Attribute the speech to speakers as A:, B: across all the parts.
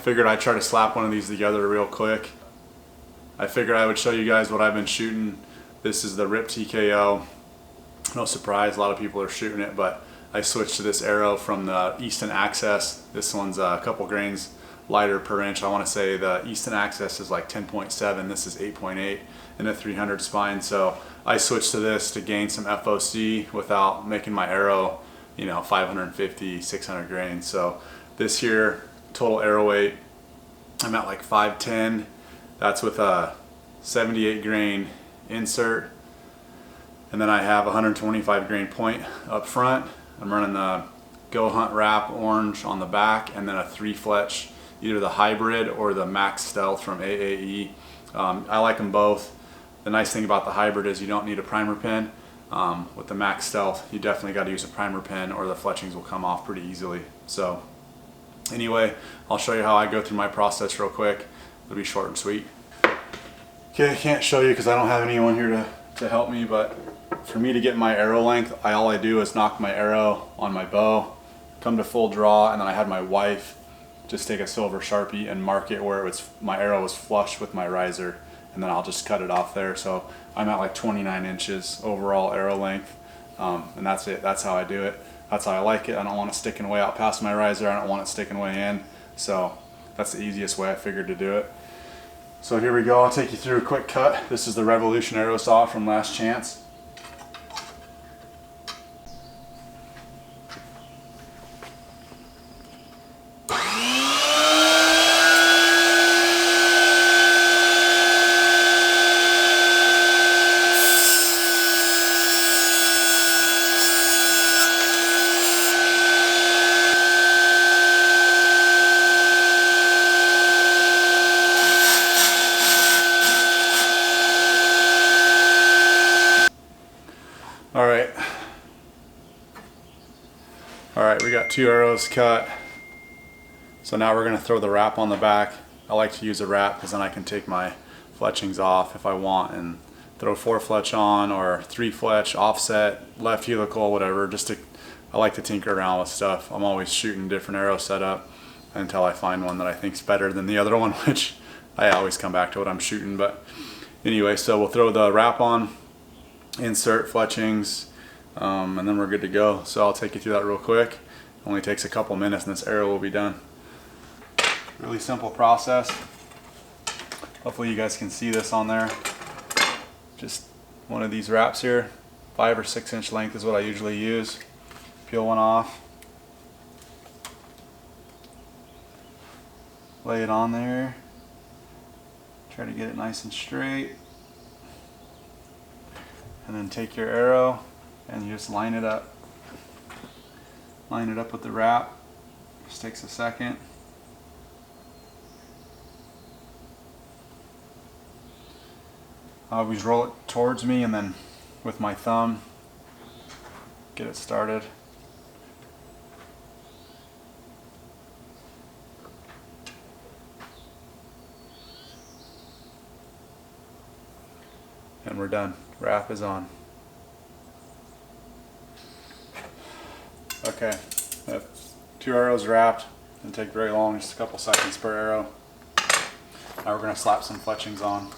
A: figured I'd try to slap one of these together real quick. I figured I would show you guys what I've been shooting. This is the Rip TKO. No surprise, a lot of people are shooting it, but I switched to this arrow from the Easton Access. This one's a couple grains lighter per inch. I want to say the Easton Access is like 10.7, this is 8.8 in a 300 spine. So I switched to this to gain some FOC without making my arrow, you know, 550, 600 grains. So this here, total arrow weight, I'm at like 510. That's with a 78 grain insert. And then I have 125 grain point up front. I'm running the Go Hunt Wrap orange on the back, and then a 3-fletch, either the hybrid or the Max Stealth from AAE. I like them both. The nice thing about the hybrid is you don't need a primer pin. With the Max Stealth, you definitely got to use a primer pin or the fletchings will come off pretty easily. So anyway, I'll show you how I go through my process real quick. It'll be short and sweet. Okay, I can't show you because I don't have anyone here to help me, but for me to get my arrow length, all I do is knock my arrow on my bow, come to full draw, and then I had my wife just take a silver Sharpie and mark it where my arrow was flush with my riser, and then I'll just cut it off there. So I'm at like 29 inches overall arrow length, and that's it. That's how I do it. That's how I like it. I don't want it sticking way out past my riser. I don't want it sticking way in. So that's the easiest way I figured to do it. So here we go. I'll take you through a quick cut. This is the Revolution arrow saw from Last Chance. All right, we got 2 arrows cut. So now we're gonna throw the wrap on the back. I like to use a wrap because then I can take my fletchings off if I want and throw 4-fletch on or 3-fletch, offset, left helical, whatever. I like to tinker around with stuff. I'm always shooting different arrow setup until I find one that I think's better than the other one, which I always come back to what I'm shooting. But anyway, so we'll throw the wrap on, insert fletchings, and then we're good to go. So I'll take you through that real quick. It only takes a couple minutes and this arrow will be done. Really simple process. Hopefully you guys can see this on there. Just one of these wraps here, 5 or 6 inch length is what I usually use. Peel one off, lay it on there, try to get it nice and straight, and then take your arrow and you just line it up with the wrap. Just takes a second. I always roll it towards me and then with my thumb get it started. And we're done. Wrap is on. Okay, I have 2 arrows wrapped. Didn't take very long, just a couple seconds per arrow. Now we're going to slap some fletchings on.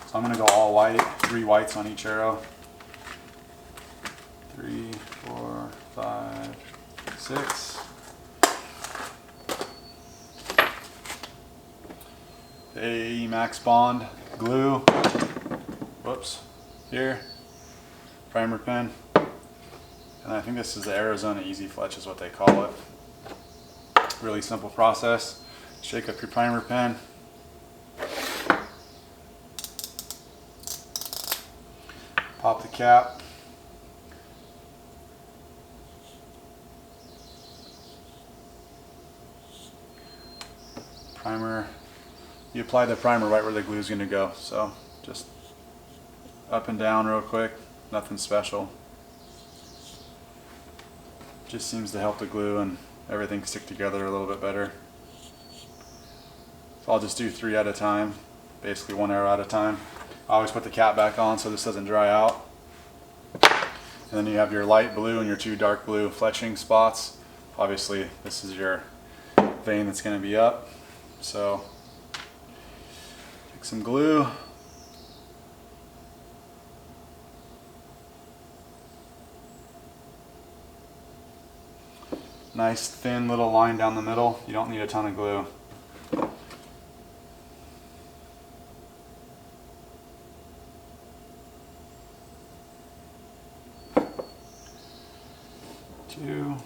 A: So I'm going to go all white, 3 whites on each arrow. 3, 4, 5, 6. The AAE Max Bond glue. Whoops. Here. Primer pen. And I think this is the Arizona Easy Fletch is what they call it. Really simple process. Shake up your primer pen. Pop the cap. Primer. You apply the primer right where the glue is going to go. So just up and down real quick. Nothing special. Just seems to help the glue and everything stick together a little bit better. So I'll just do 3 at a time, basically 1 arrow at a time. I always put the cap back on so this doesn't dry out. And then you have your light blue and your 2 dark blue fletching spots. Obviously this is your vein that's going to be up. So take some glue. Nice thin little line down the middle. You don't need a ton of glue. Two.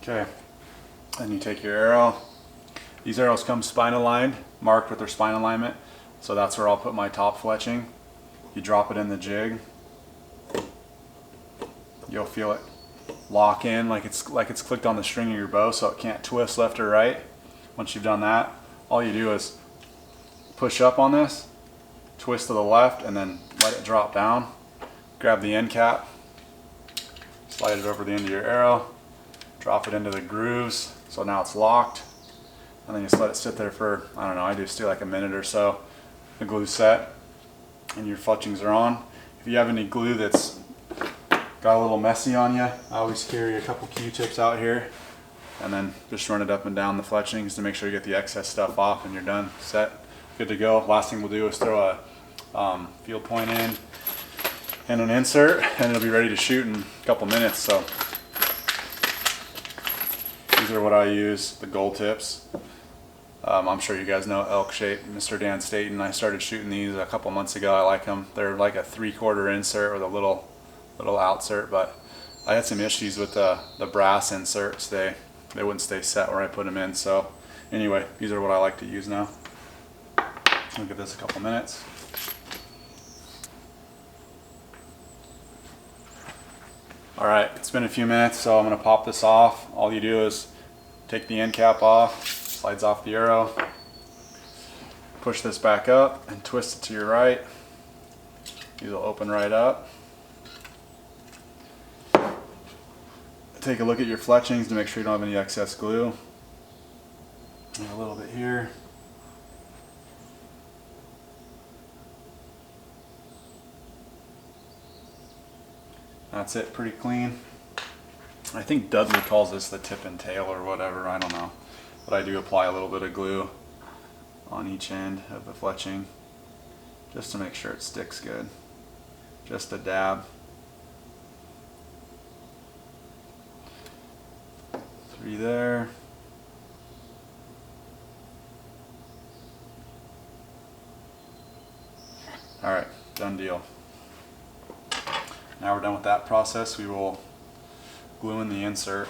A: Okay, then you take your arrow. These arrows come spine aligned, marked with their spine alignment. So that's where I'll put my top fletching. You drop it in the jig. You'll feel it lock in like it's clicked on the string of your bow, so it can't twist left or right. Once you've done that, all you do is push up on this, twist to the left, and then let it drop down. Grab the end cap, slide it over the end of your arrow, drop it into the grooves, so now it's locked, and then you just let it sit there for, I don't know, I just do like a minute or so. The glue's set and your fletchings are on. If you have any glue that's got a little messy on you, I always carry a couple Q-tips out here and then just run it up and down the fletchings to make sure you get the excess stuff off, and you're done, set, good to go. Last thing we'll do is throw a field point in and an insert, and it'll be ready to shoot in a couple minutes. So these are what I use, the gold tips. I'm sure you guys know Elk Shape, Mr. Dan Staten. I started shooting these a couple months ago. I like them. They're like a 3/4 insert with a little outsert, but I had some issues with the brass inserts. They wouldn't stay set where I put them in. So anyway, these are what I like to use now. I'll give this a couple minutes. All right, it's been a few minutes, so I'm gonna pop this off. All you do is take the end cap off, slides off the arrow, push this back up and twist it to your right. These will open right up. Take a look at your fletchings to make sure you don't have any excess glue. And a little bit here. That's it, pretty clean. I think Dudley calls this the tip and tail or whatever, I don't know. But I do apply a little bit of glue on each end of the fletching just to make sure it sticks good. Just a dab. 3 there. Alright, done deal. Now we're done with that process, we will glue in the insert.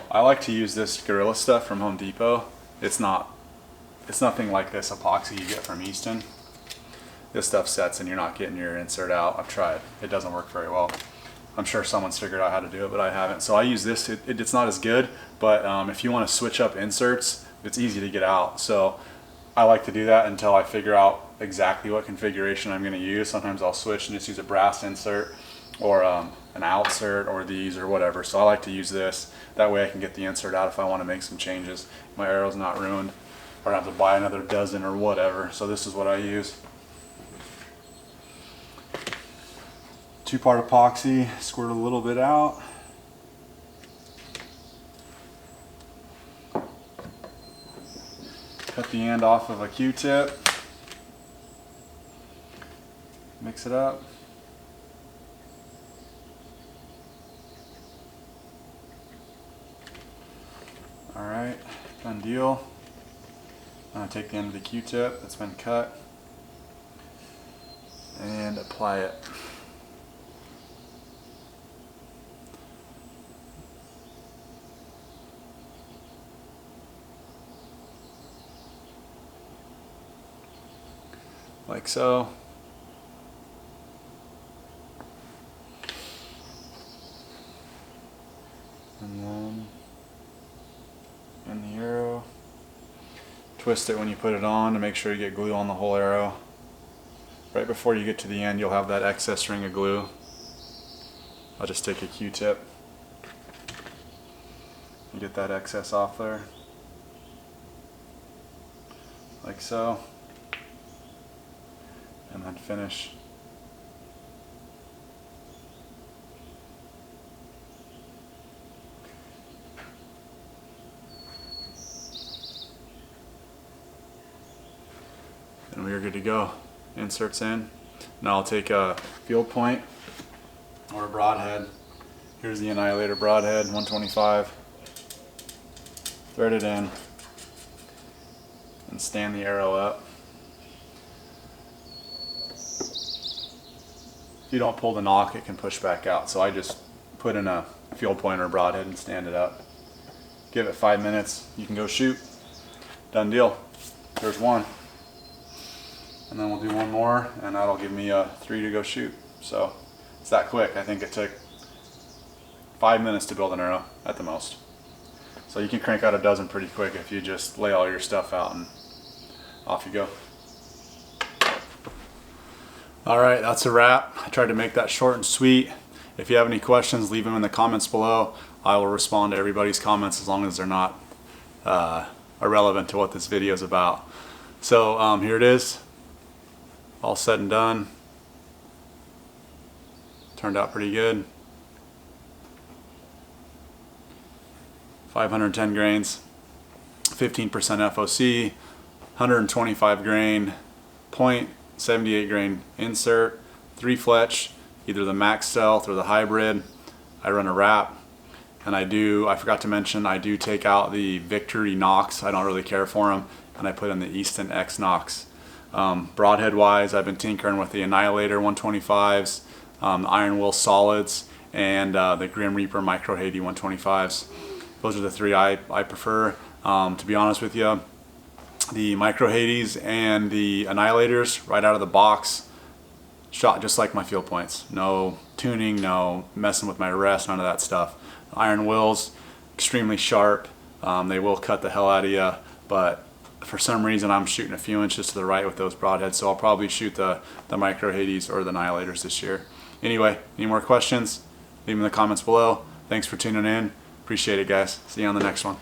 A: I like to use this Gorilla stuff from Home Depot. It's nothing like this epoxy you get from Easton. This stuff sets and you're not getting your insert out. I've tried. It doesn't work very well. I'm sure someone's figured out how to do it, but I haven't. So I use this. It's not as good, but if you want to switch up inserts, it's easy to get out. So I like to do that until I figure out exactly what configuration I'm going to use. Sometimes I'll switch and just use a brass insert or an outsert or these or whatever. So I like to use this. That way I can get the insert out if I want to make some changes. My arrow's not ruined or I have to buy another dozen or whatever. So this is what I use. 2-part epoxy, squirt a little bit out. Cut the end off of a Q-tip. Mix it up. Alright, done deal. I'm going to take the end of the Q-tip that's been cut and apply it. Like so. And then in the arrow, twist it when you put it on to make sure you get glue on the whole arrow. Right before you get to the end, you'll have that excess ring of glue. I'll just take a Q-tip and get that excess off there. like so, and then finish. And we are good to go. Inserts in. Now I'll take a field point or a broadhead. Here's the Annihilator broadhead, 125. Thread it in and stand the arrow up. If you don't pull the nock, it can push back out. So I just put in a field point or a broadhead and stand it up. Give it 5 minutes. You can go shoot. Done deal. There's one. And then we'll do one more, and that'll give me 3 to go shoot. So it's that quick. I think it took 5 minutes to build an arrow at the most. So you can crank out a dozen pretty quick if you just lay all your stuff out and off you go. Alright, that's a wrap. I tried to make that short and sweet. If you have any questions, leave them in the comments below. I will respond to everybody's comments as long as they're not irrelevant to what this video is about. So here it is. All said and done. Turned out pretty good. 510 grains, 15% FOC, 125 grain point, 78 grain insert, 3 Fletch, either the max stealth or the hybrid. I run a wrap, and I forgot to mention, I do take out the Victory nocks. I don't really care for them, and I put in the Easton X nocks. Broadhead wise, I've been tinkering with the Annihilator 125s, the Iron Will solids, and the Grim Reaper Micro Haiti 125s. Those are the 3 I prefer. To be honest with you, the Micro Hades and the Annihilators right out of the box shot just like my field points. No tuning, no messing with my rest, none of that stuff. Iron Wills, extremely sharp. They will cut the hell out of you, but for some reason I'm shooting a few inches to the right with those broadheads, so I'll probably shoot the Micro Hades or the Annihilators this year. Anyway, any more questions? Leave them in the comments below. Thanks for tuning in. Appreciate it, guys. See you on the next one.